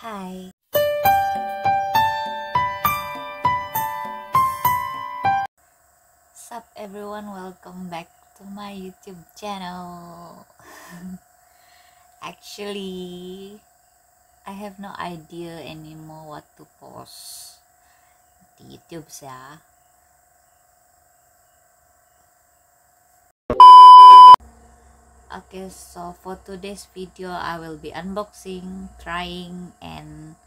Hai. Sup everyone, welcome back to my YouTube channel. Actually, I have no idea anymore what to post di YouTube ya. Okay, so for today's video, I will be unboxing, trying, and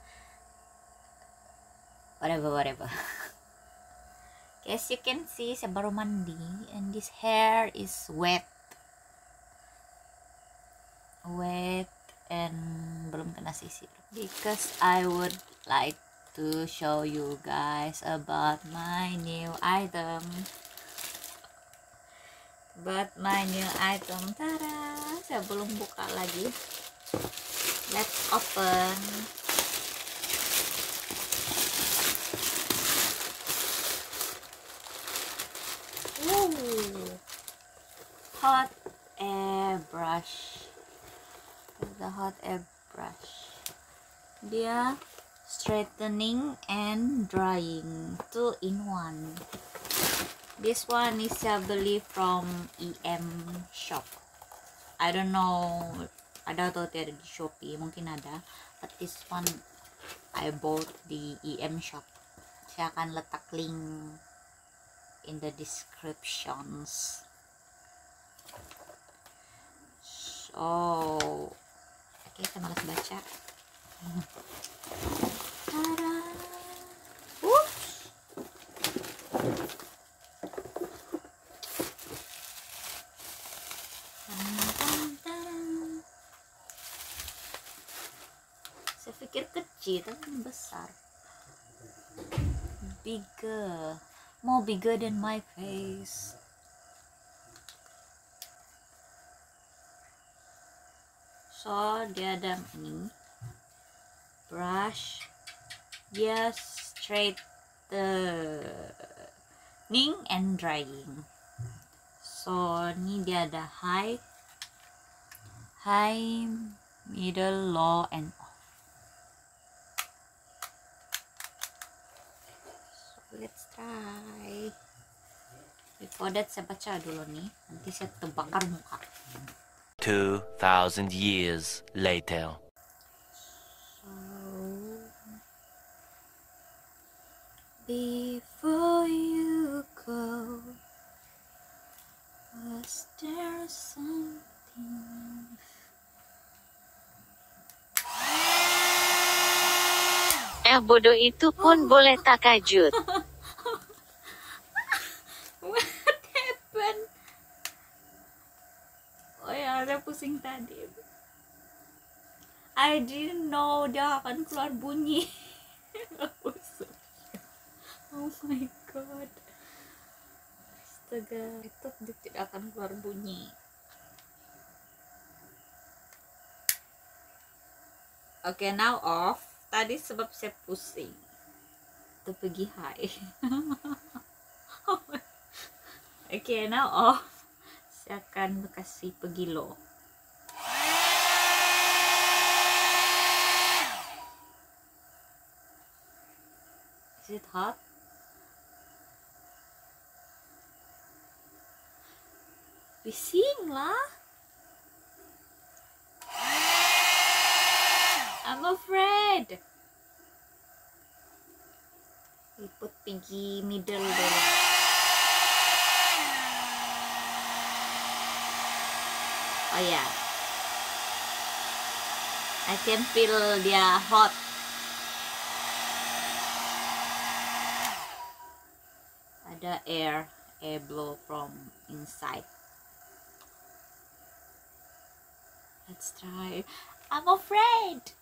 whatever. As you can see, saya baru mandi, and this hair is wet, and belum kena sisir. Because I would like to show you guys about my new item. Tada, saya belum buka lagi. Let's open. Hot air brush. The hot air brush. Dia straightening and drying 2-in-1. This one is saya beli from ISawThreeShop. I don't know ada atau tidak di Shopee, mungkin ada, but this one I bought di ISawThreeShop. Saya akan letak link in the descriptions. So, oke, saya malas baca. Tada! Saya pikir kecil, tapi besar. More bigger than my face. So dia ada ini brush, dia straightening and drying. So ini dia ada high, middle, low, and off. So let's try. Before that saya baca dulu nih, nanti saya terbakar muka. 2,000 years later. So, before you go, was there something? Bodoh itu pun boleh takajud. What happened? Oh ya, saya pusing tadi. I didn't know dia akan keluar bunyi. Oh my god. Astaga, itu dia tidak akan keluar bunyi. Oke, now off. Tadi sebab saya pusing. Itu pergi high. Oke, now off. Saya akan kasih pergi low. Is it hot? Bising lah. I'm afraid. Liput pergi middle dulu. Oh ya, I can feel dia hot. Ada air blow from inside. Let's try. I'm afraid.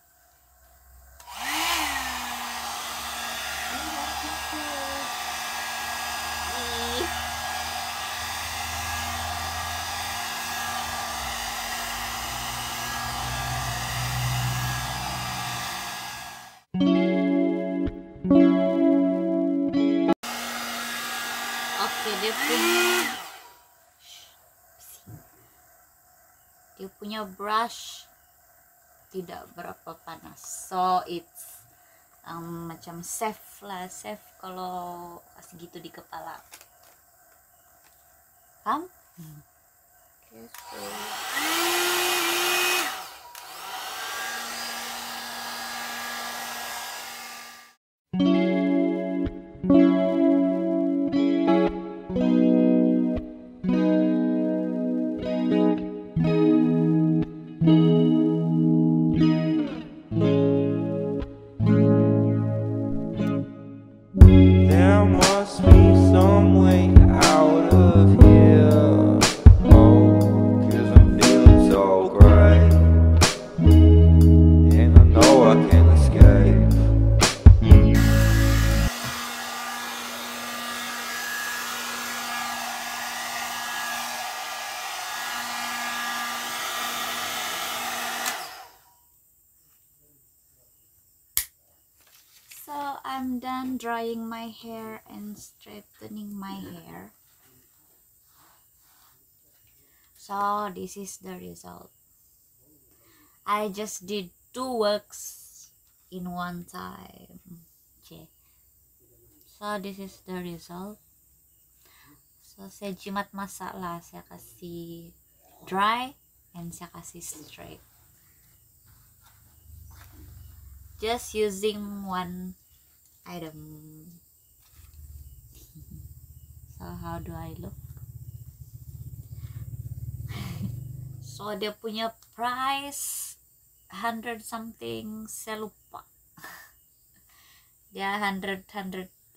Oke, dia punya brush tidak berapa panas, so it's macam safe kalau kasih gitu di kepala. Paham? Okay, so there must be some way out of here. Oh, 'cause I'm feeling so great, and I know I can escape. So I'm done drying my hair and straightening my hair. So this is the result. I just did 2 works in one time. Okay. So this is the result. So saya jimat masak lah, saya kasih dry and saya kasih straight. Just using one item. So how do I look? So dia punya price 100 something, saya lupa. Dia 100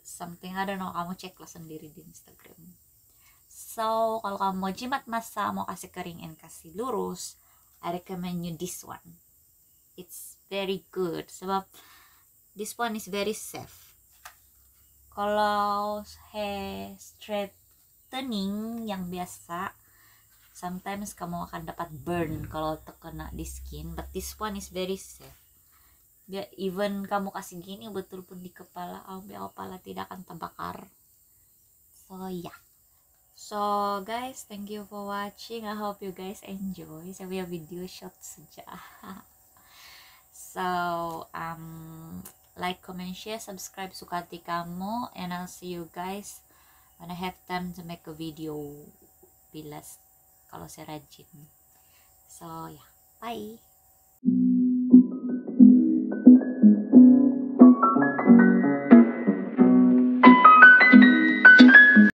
something, I don't know, kamu cek lah sendiri di Instagram. So kalau kamu mau jimat masa, mau kasih kering and kasih lurus, I recommend you this one. It's very good sebab this one is very safe. Kalau hair straightening yang biasa, sometimes kamu akan dapat burn kalau terkena di skin, but this one is very safe. Biar even kamu kasih gini betul pun di kepala, biar kepala tidak akan terbakar. So yeah. So guys, thank you for watching. I hope you guys enjoy. Saya punya video short saja. So like, comment, share, subscribe suka hati kamu, and I'll see you guys when I have time to make a video bila kalau saya rajin. So yeah, bye.